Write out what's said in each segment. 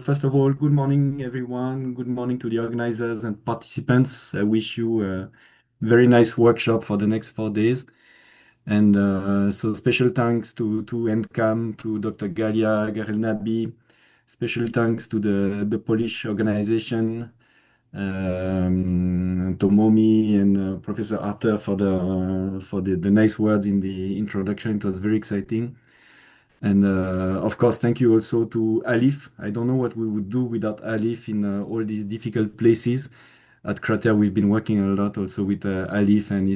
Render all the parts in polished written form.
First of all, good morning, everyone. Good morning to the organizers and participants. I wish you a very nice workshop for the next 4 days. And special thanks to NCAM, to Dr. Galia Garelnabi. Special thanks to the Polish organization, Tomomi and Professor Arthur for the nice words in the introduction. It was very exciting. And of course, thank you also to ALIPH. I don't know what we would do without ALIPH in all these difficult places. At Crater, we've been working a lot also with ALIPH, and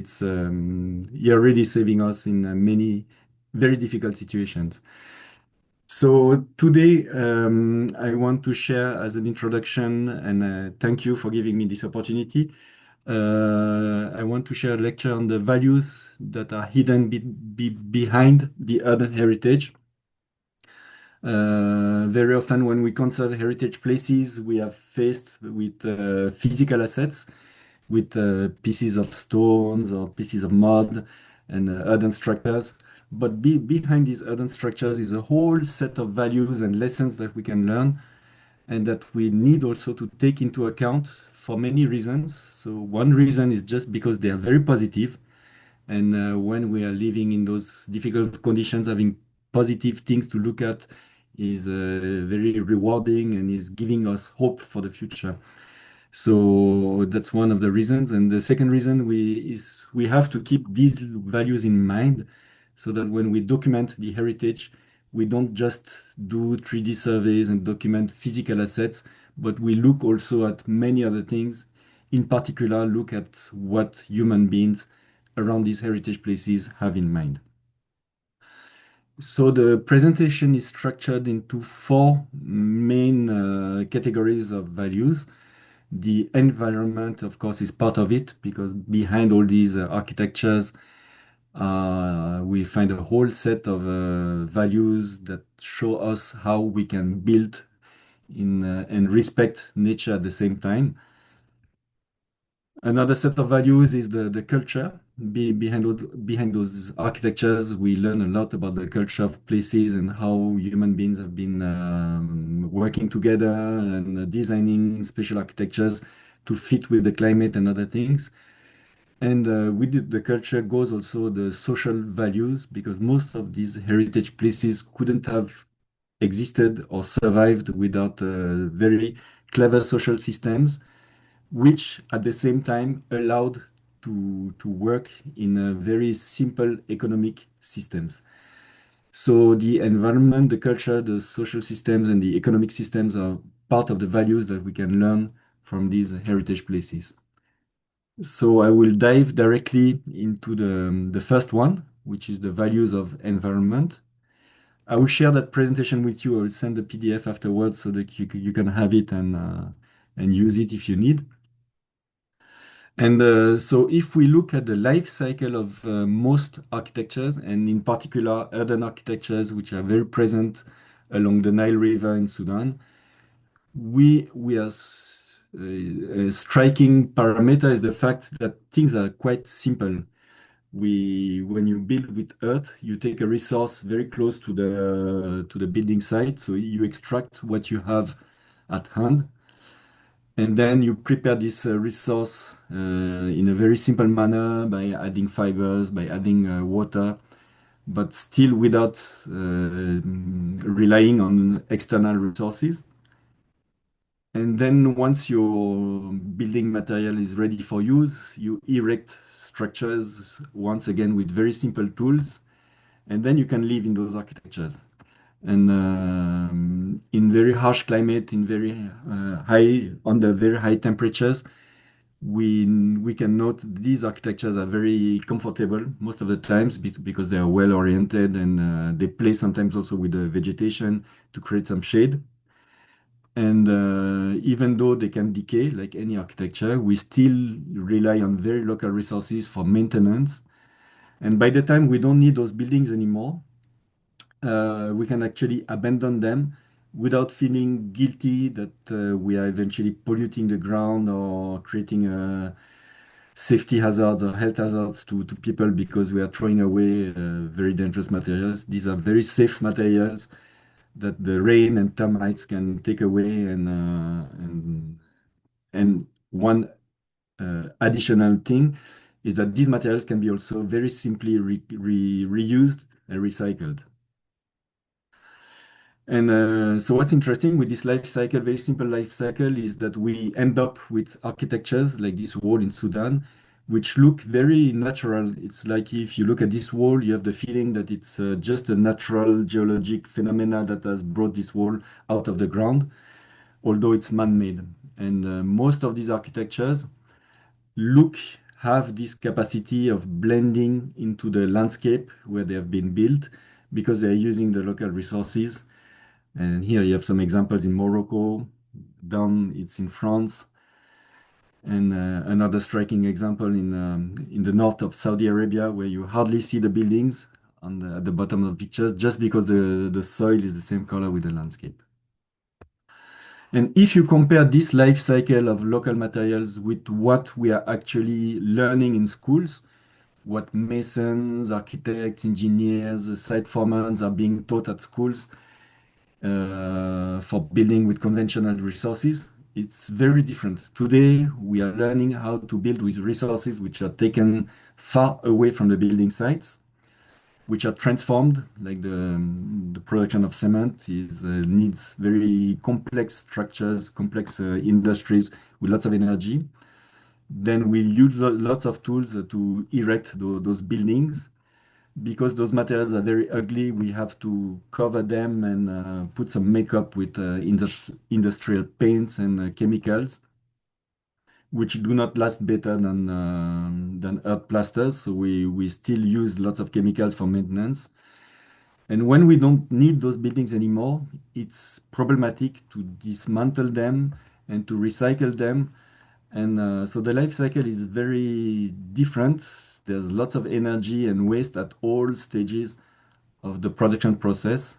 you're really saving us in many very difficult situations. So today, I want to share as an introduction, and thank you for giving me this opportunity. I want to share a lecture on the values that are hidden behind the urban heritage. Very often when we conserve heritage places, we are faced with physical assets, with pieces of stones or pieces of mud and earthen structures. But behind these earthen structures is a whole set of values and lessons that we can learn and that we need also to take into account for many reasons. So one reason is just because they are very positive. And when we are living in those difficult conditions, having positive things to look at is very rewarding and is giving us hope for the future. So that's one of the reasons. And the second reason is we have to keep these values in mind so that when we document the heritage, we don't just do 3D surveys and document physical assets, but we look also at many other things. In particular, look at what human beings around these heritage places have in mind. So the presentation is structured into four main categories of values. The environment, of course, is part of it because behind all these architectures, we find a whole set of values that show us how we can build and respect nature at the same time. Another set of values is the culture. Behind those architectures, we learn a lot about the culture of places and how human beings have been working together and designing special architectures to fit with the climate and other things. And with the culture goes also the social values, because most of these heritage places couldn't have existed or survived without very clever social systems which at the same time allowed to work in a very simple economic systems. So the environment, the culture, the social systems, and the economic systems are part of the values that we can learn from these heritage places. So I will dive directly into the first one, which is the values of environment. I will share that presentation with you. I will send the PDF afterwards so that you can have it and use it if you need. And so if we look at the life cycle of most architectures, and in particular urban architectures, which are very present along the Nile River in Sudan, we are a striking parameter is the fact that things are quite simple. When you build with earth, you take a resource very close to the building site, so you extract what you have at hand. And then you prepare this resource in a very simple manner by adding fibers, by adding water, but still without relying on external resources. And then once your building material is ready for use, you erect structures once again with very simple tools, and then you can live in those architectures. And in very harsh climate, in very under very high temperatures, we can note these architectures are very comfortable most of the times because they are well oriented and they play sometimes also with the vegetation to create some shade. And even though they can decay like any architecture, we still rely on very local resources for maintenance. And by the time we don't need those buildings anymore, we can actually abandon them without feeling guilty that we are eventually polluting the ground or creating safety hazards or health hazards to people because we are throwing away very dangerous materials. These are very safe materials that the rain and termites can take away, and one additional thing is that these materials can be also very simply reused and recycled. And so what's interesting with this life cycle, very simple life cycle, is that we end up with architectures like this wall in Sudan, which look very natural. It's like if you look at this wall, you have the feeling that it's just a natural geologic phenomena that has brought this wall out of the ground, although it's man-made. And most of these architectures look have this capacity of blending into the landscape where they have been built because they're using the local resources. And here you have some examples in Morocco, down it's in France, and another striking example in the north of Saudi Arabia, where you hardly see the buildings at the bottom of the pictures, just because the soil is the same color with the landscape. And if you compare this life cycle of local materials with what we are actually learning in schools, what masons, architects, engineers, site foremen are being taught at schools, for building with conventional resources, it's very different. Today, we are learning how to build with resources which are taken far away from the building sites, which are transformed, like the production of cement needs very complex structures, complex industries with lots of energy. Then we use lots of tools to erect those buildings. Because those materials are very ugly, we have to cover them and put some makeup with industrial paints and chemicals, which do not last better than earth plasters. So we still use lots of chemicals for maintenance. And when we don't need those buildings anymore, it's problematic to dismantle them and to recycle them. And so the life cycle is very different. There's lots of energy and waste at all stages of the production process.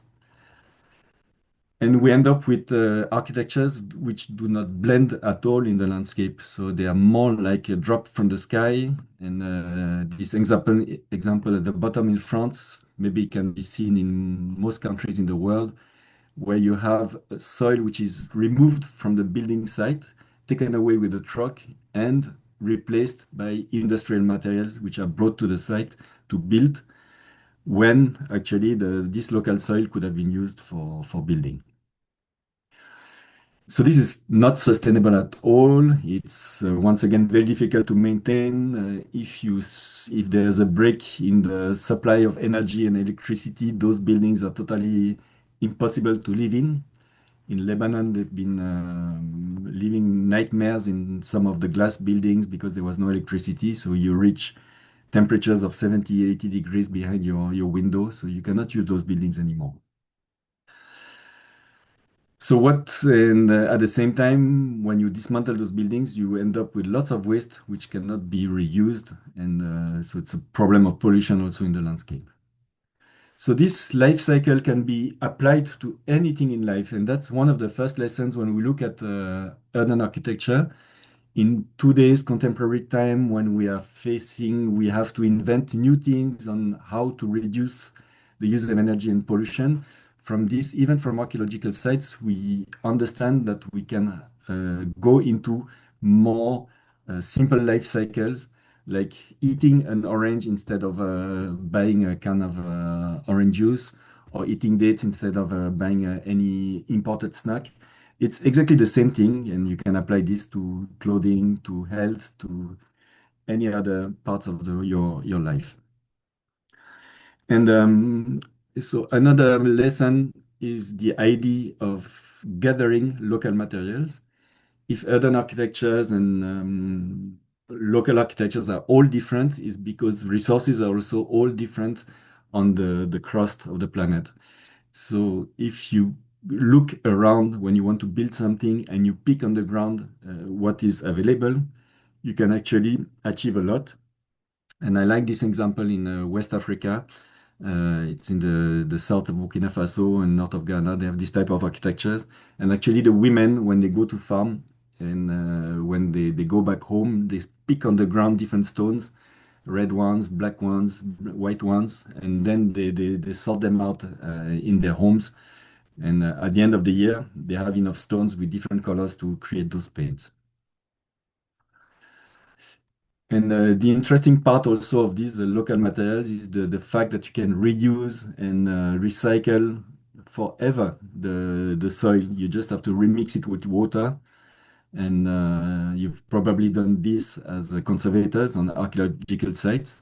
And we end up with architectures which do not blend at all in the landscape. So they are more like a drop from the sky. And this example at the bottom in France, maybe can be seen in most countries in the world, where you have a soil which is removed from the building site, taken away with a truck, and replaced by industrial materials which are brought to the site to build, when actually this local soil could have been used for building. So this is not sustainable at all. It's once again very difficult to maintain. If there's a break in the supply of energy and electricity, those buildings are totally impossible to live in. In Lebanon, they've been living nightmares in some of the glass buildings because there was no electricity. So you reach temperatures of 70, 80 degrees behind your window. So you cannot use those buildings anymore. And at the same time, when you dismantle those buildings, you end up with lots of waste which cannot be reused. And so it's a problem of pollution also in the landscape. So this life cycle can be applied to anything in life. And that's one of the first lessons when we look at urban architecture. In today's contemporary time, when we have to invent new things on how to reduce the use of energy and pollution. From this, even from archaeological sites, we understand that we can go into more simple life cycles, like eating an orange instead of buying a can of orange juice, or eating dates instead of buying any imported snack. It's exactly the same thing, and you can apply this to clothing, to health, to any other parts of your life. And so another lesson is the idea of gathering local materials. If urban architectures and local architectures are all different, is because resources are also all different on the crust of the planet. So if you look around when you want to build something and you pick on the ground what is available, you can actually achieve a lot. And I like this example in West Africa. It's in the south of Burkina Faso and north of Ghana. They have this type of architectures. And actually, the women, when they go to farm and when they go back home, they pick on the ground different stones, red ones, black ones, white ones, and then they sort them out in their homes And at the end of the year, they have enough stones with different colors to create those paints. And the interesting part also of these local materials is the fact that you can reuse and recycle forever the soil. You just have to remix it with water. And you've probably done this as conservators on archaeological sites.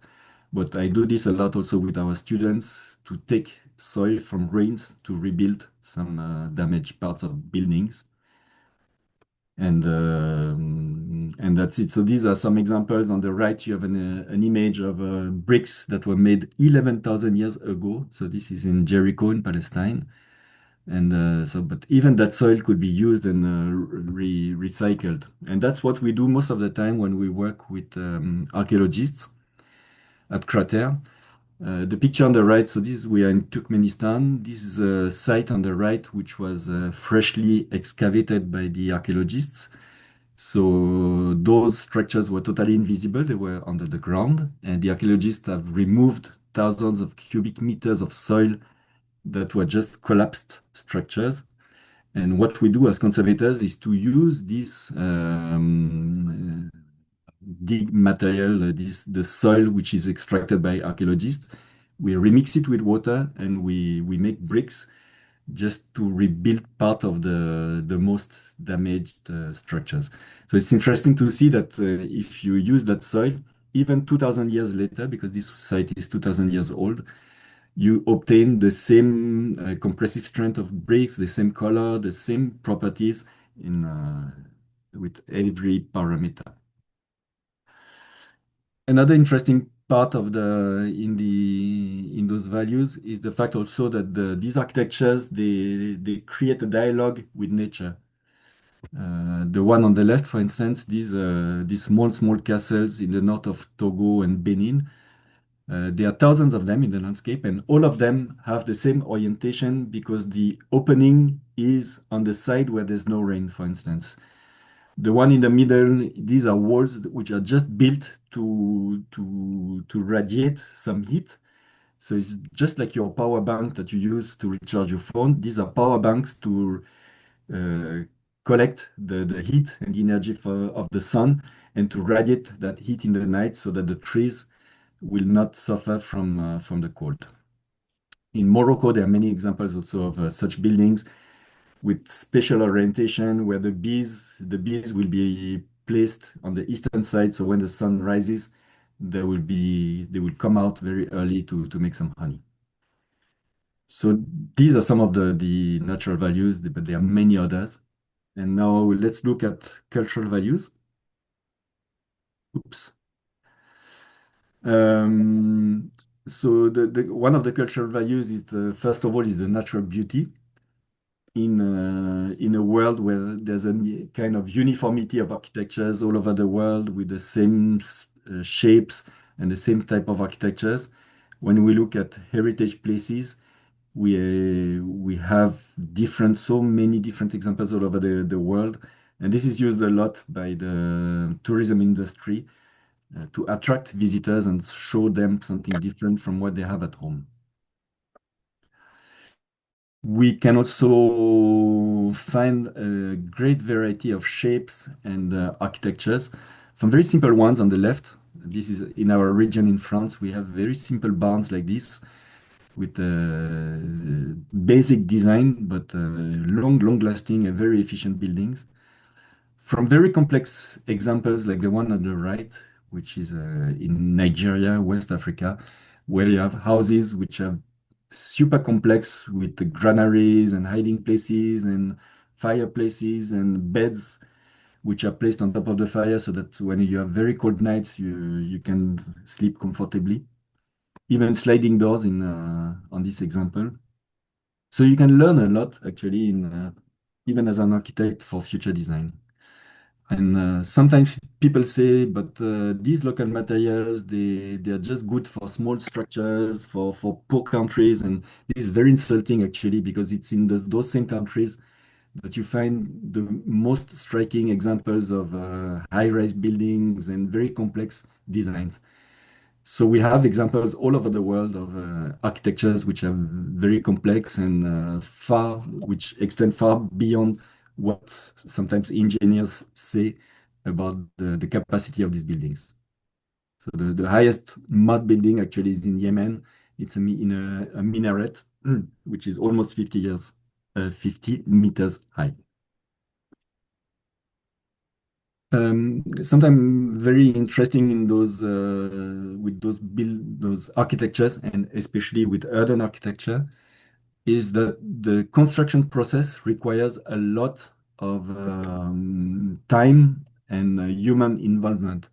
But I do this a lot also with our students to take soil from rains to rebuild some damaged parts of buildings. And that's it. So these are some examples. On the right, you have an image of bricks that were made 11,000 years ago. So this is in Jericho in Palestine. And but even that soil could be used and recycled. And that's what we do most of the time when we work with archaeologists at Crater. The picture on the right, so this we are in Turkmenistan. This is a site on the right which was freshly excavated by the archaeologists. So those structures were totally invisible. They were under the ground, and the archaeologists have removed thousands of cubic meters of soil that were just collapsed structures. And what we do as conservators is to use this dig material, the soil which is extracted by archaeologists. We remix it with water and we make bricks just to rebuild part of the most damaged structures. So it's interesting to see that if you use that soil, even 2,000 years later, because this site is 2,000 years old, you obtain the same compressive strength of bricks, the same color, the same properties in with every parameter. Another interesting part of in those values is the fact also that these architectures they create a dialogue with nature. The one on the left, for instance, these small castles in the north of Togo and Benin. There are thousands of them in the landscape, and all of them have the same orientation because the opening is on the side where there's no rain, for instance. The one in the middle, these are walls which are just built to radiate some heat. So it's just like your power bank that you use to recharge your phone. These are power banks to uh, collect the heat and the energy of the sun and to radiate that heat in the night so that the trees will not suffer from the cold. In Morocco, there are many examples also of such buildings with special orientation where the bees will be placed on the eastern side. So when the sun rises, they will come out very early to make some honey. So these are some of the natural values, but there are many others. And now let's look at cultural values. Oops. Um, so one of the cultural values is first of all is the natural beauty in a world where there's a kind of uniformity of architectures all over the world with the same shapes and the same type of architectures. When we look at heritage places, we have so many different examples all over the world, and this is used a lot by the tourism industry to attract visitors and show them something different from what they have at home. We can also find a great variety of shapes and architectures, from very simple ones on the left. This is in our region in France. We have very simple barns like this with basic design, but long lasting and very efficient buildings. From very complex examples like the one on the right, which is in Nigeria, West Africa, where you have houses which are super complex with the granaries and hiding places and fireplaces and beds which are placed on top of the fire so that when you have very cold nights, you can sleep comfortably. Even sliding doors in on this example. So you can learn a lot actually in even as an architect for future design. And sometimes people say, but these local materials, they are just good for small structures, for poor countries. And this is very insulting actually, because it's in those same countries that you find the most striking examples of high-rise buildings and very complex designs. So we have examples all over the world of architectures which are very complex and which extend far beyond what sometimes engineers say about the capacity of these buildings. So the highest mud building actually is in Yemen. It's a minaret, which is almost 50 meters high. Sometimes very interesting in those with those architectures, and especially with urban architecture, is that the construction process requires a lot of time and human involvement.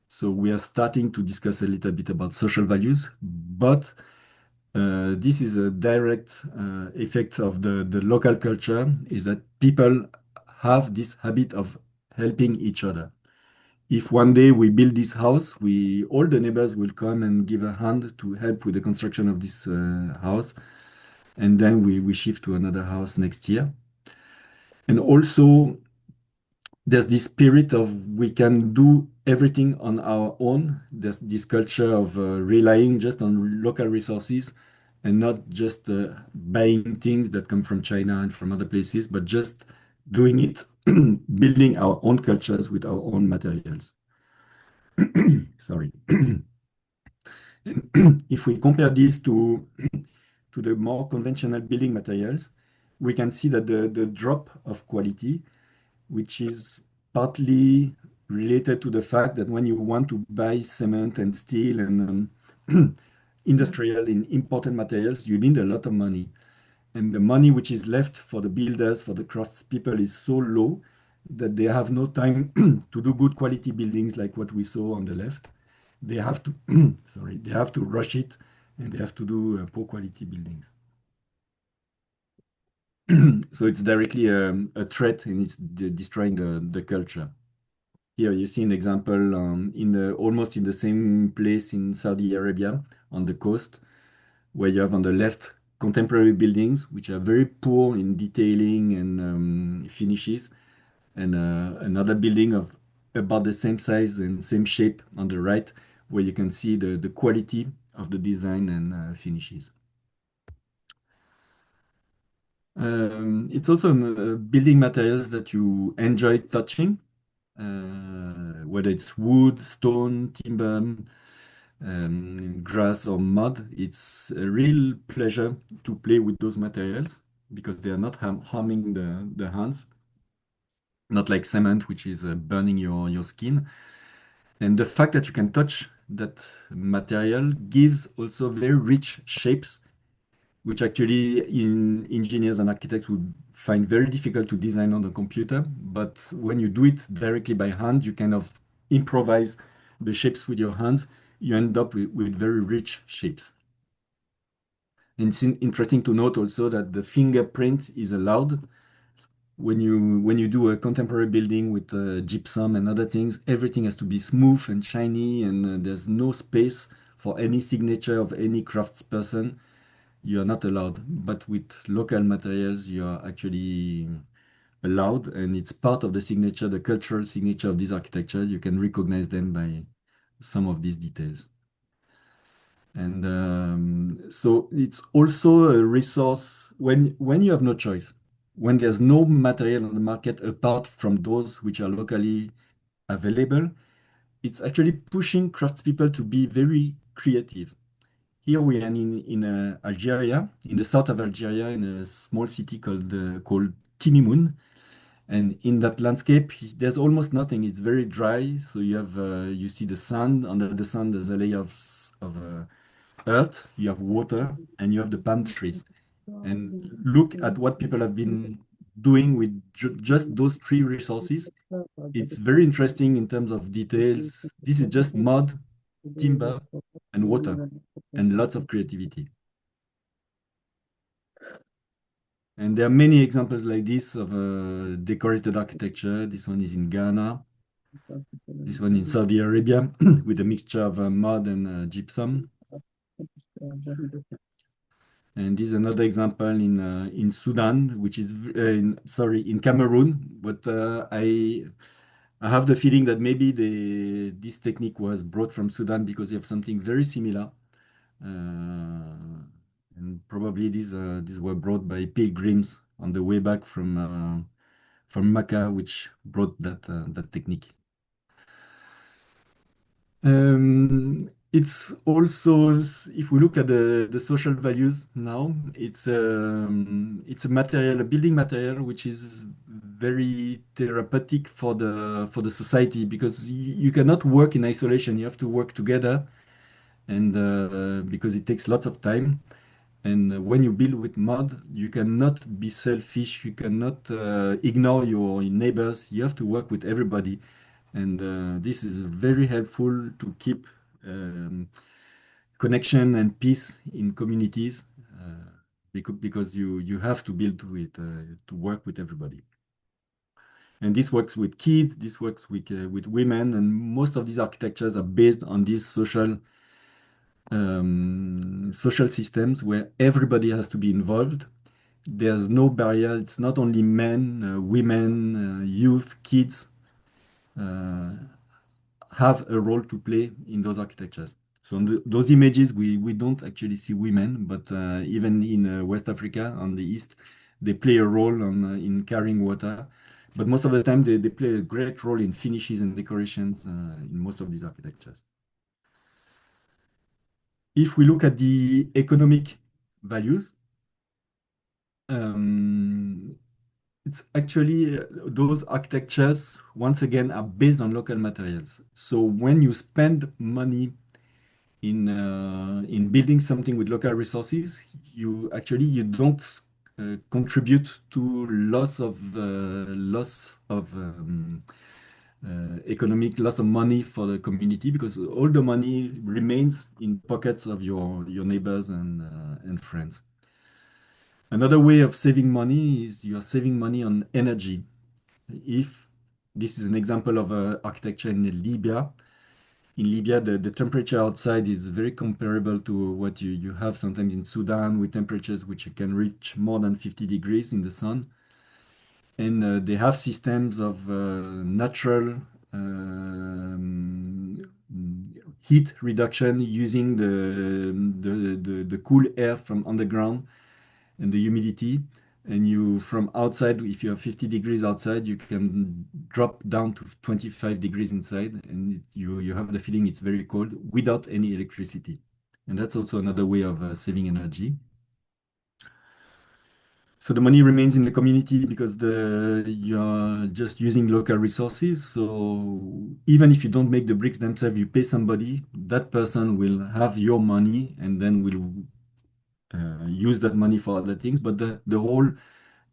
So we are starting to discuss a little bit about social values, but this is a direct effect of the local culture, is that people have this habit of helping each other. If one day we build this house, all the neighbors will come and give a hand to help with the construction of this house, and then we shift to another house next year. And also, there's this spirit of we can do everything on our own. There's this culture of relying just on local resources and not just buying things that come from China and from other places, but just doing it, building our own cultures with our own materials. Sorry. If we compare this to the more conventional building materials, we can see that the drop of quality, which is partly related to the fact that when you want to buy cement and steel and industrial and important materials, you need a lot of money. And the money which is left for the builders, for the craftspeople, is so low that they have no time to do good quality buildings like what we saw on the left. They have to, sorry, they have to rush it and they have to do poor quality buildings. So it's directly a threat and it's destroying the culture. Here you see an example almost in the same place in Saudi Arabia on the coast, where you have on the left contemporary buildings, which are very poor in detailing and finishes, and another building of about the same size and same shape on the right, where you can see the quality of the design and finishes. It's also building materials that you enjoy touching, whether it's wood, stone, timber, grass, or mud. It's a real pleasure to play with those materials because they are not harming the hands, not like cement, which is burning your skin. And the fact that you can touch that material gives also very rich shapes, which actually in engineers and architects would find very difficult to design on the computer. But when you do it directly by hand, you kind of improvise the shapes with your hands. You end up with very rich shapes. And it's interesting to note also that the fingerprint is allowed when you do a contemporary building with gypsum and other things. Everything has to be smooth and shiny, and there's no space for any signature of any craftsperson. You are not allowed. But with local materials, you are actually allowed, and it's part of the signature, the cultural signature of these architectures. You can recognize them by some of these details. And so it's also a resource when you have no choice, when there's no material on the market apart from those which are locally available. It's actually pushing craftspeople to be very creative. Here we are in Algeria, in the south of Algeria, in a small city called Timimoun. And in that landscape, there's almost nothing. It's very dry. So you see the sand. Under the sand, there's a layer of earth. You have water, and you have the palm trees. And look at what people have been doing with just those three resources. It's very interesting in terms of details. This is just mud, timber, and water, and lots of creativity. And there are many examples like this of decorated architecture. This one is in Ghana. This one in Saudi Arabia with a mixture of mud and gypsum. And this is another example in Sudan, which is sorry, in Cameroon. But I have the feeling that maybe this technique was brought from Sudan because you have something very similar. And probably these were brought by pilgrims on the way back from Mecca, which brought that technique. It's also, if we look at the social values now, it's a material, a building material, which is very therapeutic for the society because you cannot work in isolation. You have to work together, and because it takes lots of time. And when you build with mud, you cannot be selfish. You cannot ignore your neighbors. You have to work with everybody. And this is very helpful to keep um, connection and peace in communities because you have to build to work with everybody. And this works with kids, this works with women, and most of these architectures are based on these social systems where everybody has to be involved. There's no barrier. It's not only men, women, youth, kids uh, have a role to play in those architectures. So on those images, we don't actually see women, but even in West Africa on the east, they play a role in carrying water. But most of the time, they play a great role in finishes and decorations in most of these architectures. If we look at the economic values, um, it's actually those architectures, once again, are based on local materials. So when you spend money in building something with local resources, you don't contribute to economic loss of money for the community because all the money remains in pockets of your neighbors and friends. Another way of saving money is you are saving money on energy. If this is an example of architecture in Libya, the temperature outside is very comparable to what you have sometimes in Sudan with temperatures which can reach more than 50 degrees in the sun. And they have systems of natural heat reduction using the cool air from underground and the humidity. And you, from outside, if you have 50 degrees outside, you can drop down to 25 degrees inside, and you have the feeling it's very cold without any electricity. And that's also another way of saving energy. So the money remains in the community because you're just using local resources. So even if you don't make the bricks themselves, you pay somebody, that person will have your money and then will use that money for other things. But the whole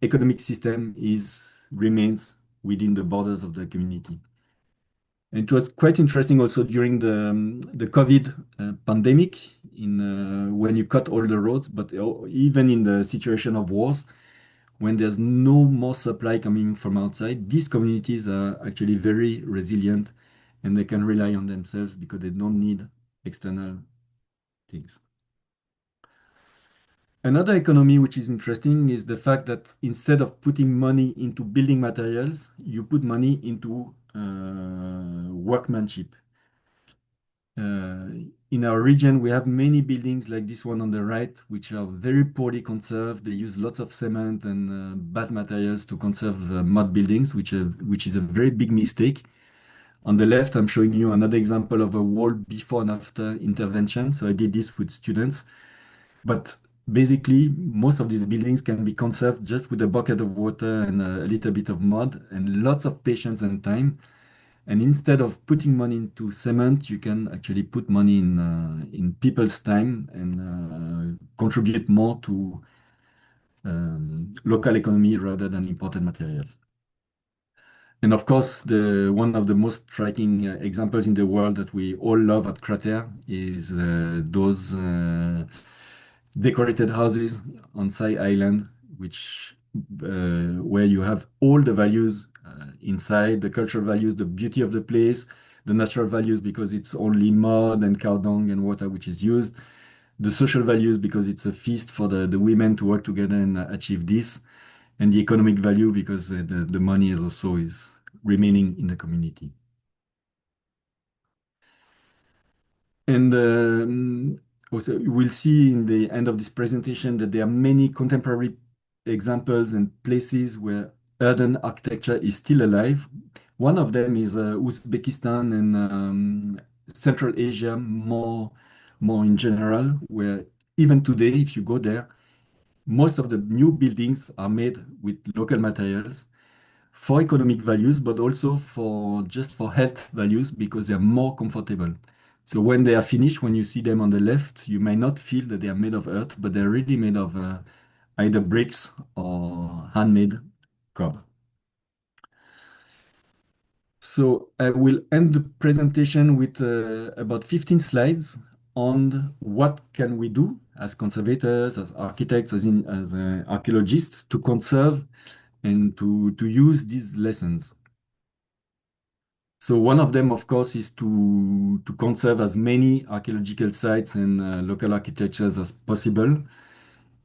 economic system remains within the borders of the community. And it was quite interesting also during the COVID pandemic in when you cut all the roads, but even in the situation of wars, when there's no more supply coming from outside, these communities are actually very resilient and they can rely on themselves because they don't need external things. Another economy which is interesting is the fact that instead of putting money into building materials, you put money into workmanship. Uh, in our region, we have many buildings like this one on the right, which are very poorly conserved. They use lots of cement and bad materials to conserve mud buildings, which is a very big mistake. On the left, I'm showing you another example of a wall before and after intervention. So I did this with students. But basically, most of these buildings can be conserved just with a bucket of water and a little bit of mud and lots of patience and time. And instead of putting money into cement, you can actually put money in people's time and contribute more to local economy rather than imported materials. And of course, the one of the most striking examples in the world that we all love at Crater is those decorated houses on Sai Island, which where you have all the values inside, the cultural values, the beauty of the place, the natural values because it's only mud and cow dung and water which is used, the social values because it's a feast for the women to work together and achieve this, and the economic value because the money is also is remaining in the community. And also, we'll see in the end of this presentation that there are many contemporary examples and places where earthen architecture is still alive. One of them is Uzbekistan and Central Asia, more in general, where even today, if you go there, most of the new buildings are made with local materials for economic values, but also for just for health values because they're more comfortable. So when they are finished, when you see them on the left, you may not feel that they are made of earth, but they're really made of either bricks or handmade cob. So I will end the presentation with about 15 slides on what can we do as conservators, as architects, as archaeologists to conserve and to use these lessons. So one of them, of course, is to conserve as many archaeological sites and local architectures as possible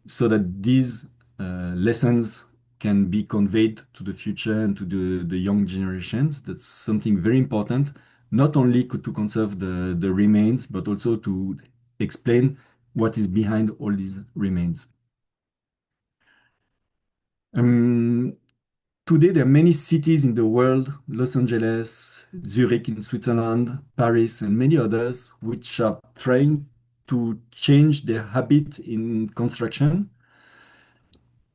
so that these lessons can be conveyed to the future and to the young generations. That's something very important, not only to conserve the remains, but also to explain what is behind all these remains. Um, Today, there are many cities in the world, Los Angeles, Zurich in Switzerland, Paris, and many others, which are trying to change their habit in construction.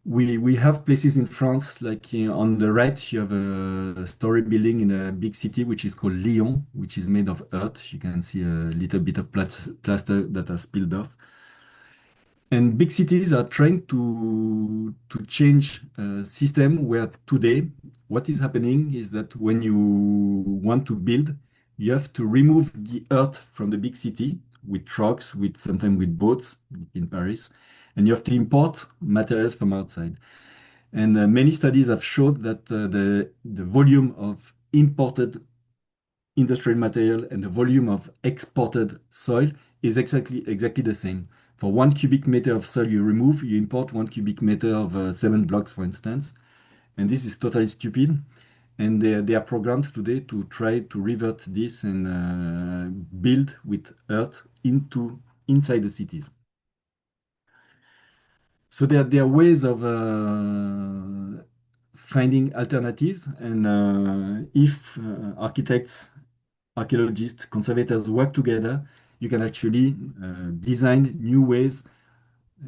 We have places in France, like on the right, you have a story building in a big city, which is called Lyon, which is made of earth. You can see a little bit of plaster that has spilled off. And big cities are trying to change a system where today what is happening is that when you want to build, you have to remove the earth from the big city with trucks, with sometimes with boats in Paris, and you have to import materials from outside. And many studies have showed that the volume of imported industrial material and the volume of exported soil is exactly the same. For 1 cubic meter of soil you remove, you import 1 cubic meter of 7 blocks, for instance. And this is totally stupid. And they are programmed today to try to revert this and build with earth inside the cities. So there are ways of finding alternatives. And if architects, archaeologists, conservators work together, you can actually design new ways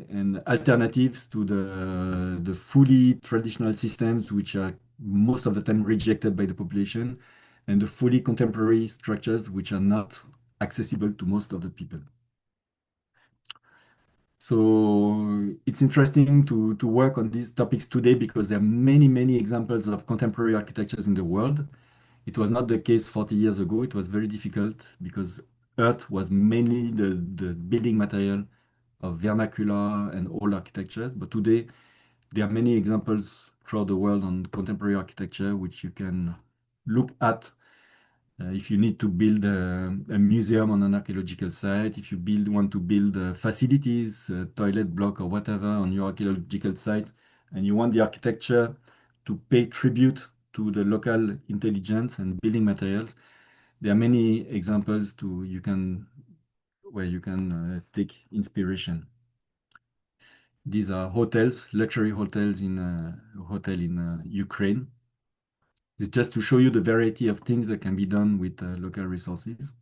and alternatives to the fully traditional systems, which are most of the time rejected by the population, and the fully contemporary structures, which are not accessible to most of the people. So it's interesting to work on these topics today because there are many examples of contemporary architectures in the world. It was not the case 40 years ago. It was very difficult because earth was mainly the building material of vernacular and old architectures. But today, there are many examples throughout the world on contemporary architecture, which you can look at if you need to build a museum on an archaeological site, if you want to build facilities, a toilet block or whatever on your archaeological site, and you want the architecture to pay tribute to the local intelligence and building materials, there are many examples where you can take inspiration. These are hotels, luxury hotels in hotel in Ukraine. It's just to show you the variety of things that can be done with local resources.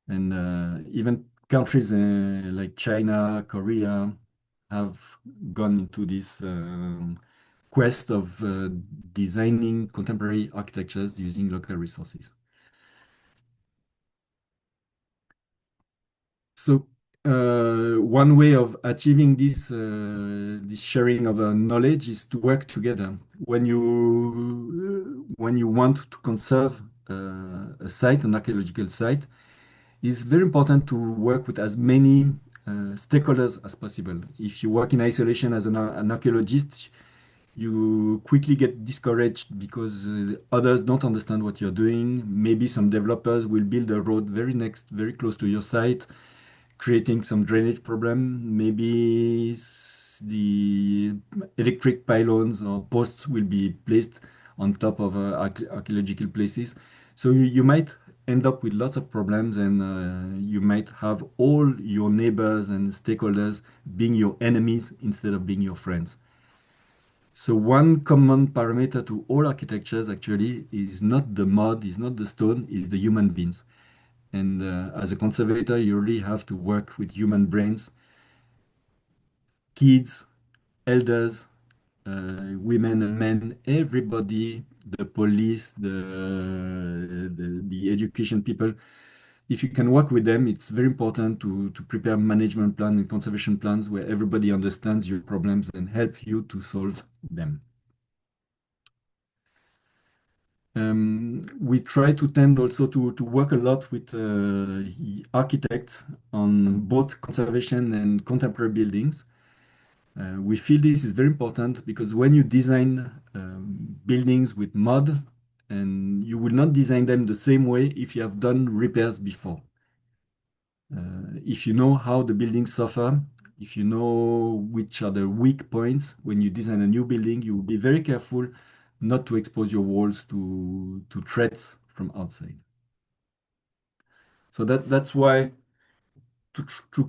And even countries like China, Korea have gone into this quest of designing contemporary architectures using local resources. So one way of achieving this sharing of knowledge is to work together. When you want to conserve a site, an archaeological site, it's very important to work with as many stakeholders as possible. If you work in isolation as an archaeologist, you quickly get discouraged because others don't understand what you're doing. Maybe some developers will build a road very close to your site, creating some drainage problem. Maybe the electric pylons or posts will be placed on top of archaeological places. So you might end up with lots of problems, and you might have all your neighbors and stakeholders being your enemies instead of being your friends. So one common parameter to all architectures actually is not the mud, is not the stone, is the human beings. And as a conservator, you really have to work with human brains, kids, elders, women and men, everybody, the police, the education people. If you can work with them, it's very important to prepare management plan and conservation plans where everybody understands your problems and help you to solve them. We try to tend also to work a lot with architects on both conservation and contemporary buildings. We feel this is very important because when you design buildings with mud, and you will not design them the same way if you have done repairs before. If you know how the buildings suffer, if you know which are the weak points when you design a new building, you will be very careful not to expose your walls to threats from outside. So that's why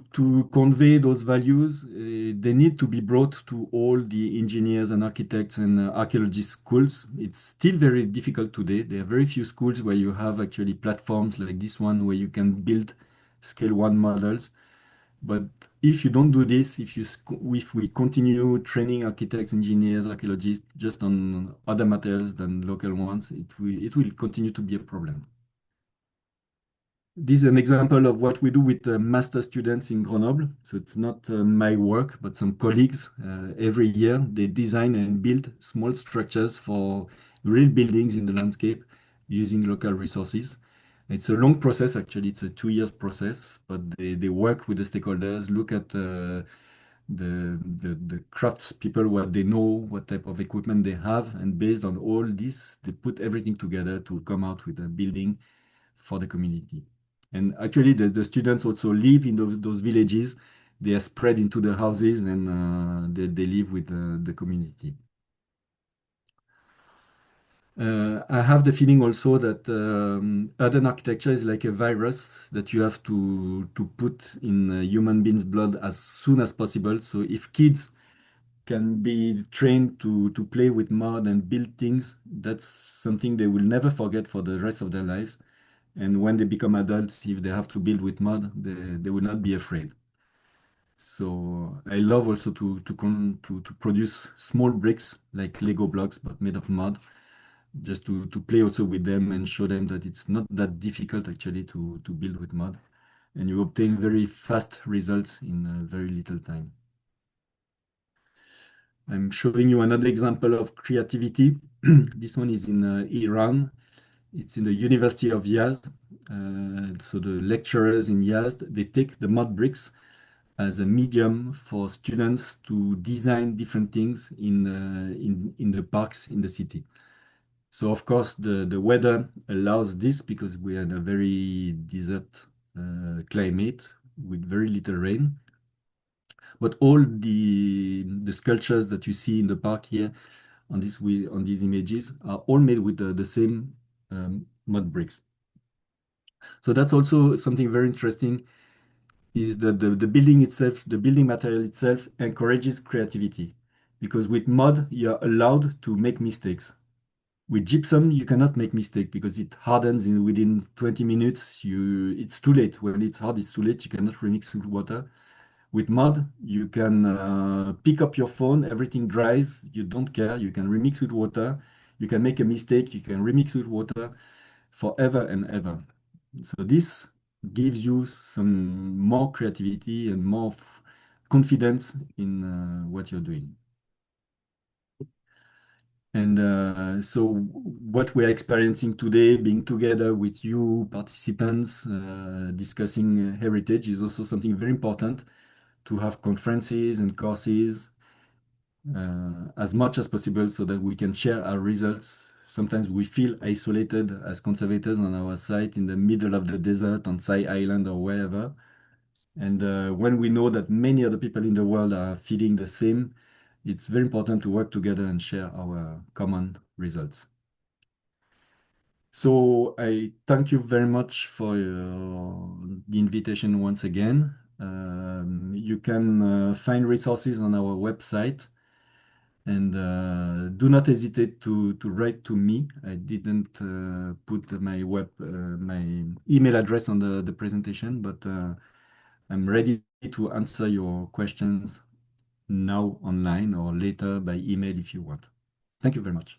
to convey those values, they need to be brought to all the engineers and architects and archaeologist schools. It's still very difficult today. There are very few schools where you have actually platforms like this one where you can build scale one models. But if you don't do this, if we continue training architects, engineers, archaeologists just on other materials than local ones, it will continue to be a problem. This is an example of what we do with master students in Grenoble. So it's not my work, but some colleagues. Every year, they design and build small structures for real buildings in the landscape using local resources. It's a long process, actually. It's a 2 years process, but they work with the stakeholders, look at the crafts people, what they know, what type of equipment they have, and based on all this, they put everything together to come out with a building for the community. And actually, the students also live in those villages. They are spread into the houses, and they live with the community. I have the feeling also that urban architecture is like a virus that you have to put in human beings' blood as soon as possible. So if kids can be trained to play with mud and build things, that's something they will never forget for the rest of their lives. And when they become adults, if they have to build with mud, they will not be afraid. So I love also to produce small bricks like Lego blocks, but made of mud, just to play also with them and show them that it's not that difficult actually to build with mud. And you obtain very fast results in very little time. I'm showing you another example of creativity. This one is in Iran. It's in the University of Yazd. So the lecturers in Yazd, they take the mud bricks as a medium for students to design different things in the parks in the city. So of course the weather allows this because we are in a very desert climate with very little rain. But all the sculptures that you see in the park here on these images are all made with the same mud bricks. So that's also something very interesting, is that the building itself, the building material itself encourages creativity, because with mud, you're allowed to make mistakes. With gypsum, you cannot make mistake because it hardens within 20 minutes. It's too late. When it's hard, it's too late. You cannot remix with water. With mud, you can pick up your phone, everything dries, you don't care. You can remix with water. You can make a mistake, you can remix with water forever and ever. So this gives you some more creativity and more confidence in what you're doing. And so what we're experiencing today, being together with you participants, discussing heritage, is also something very important, to have conferences and courses as much as possible so that we can share our results. Sometimes we feel isolated as conservators on our site in the middle of the desert on Sai Island or wherever. And when we know that many other people in the world are feeling the same, it's very important to work together and share our common results. So I thank you very much for the invitation once again. You can find resources on our website, and do not hesitate to write to me. I didn't put my email address on the presentation, but I'm ready to answer your questions now online or later by email if you want. Thank you very much.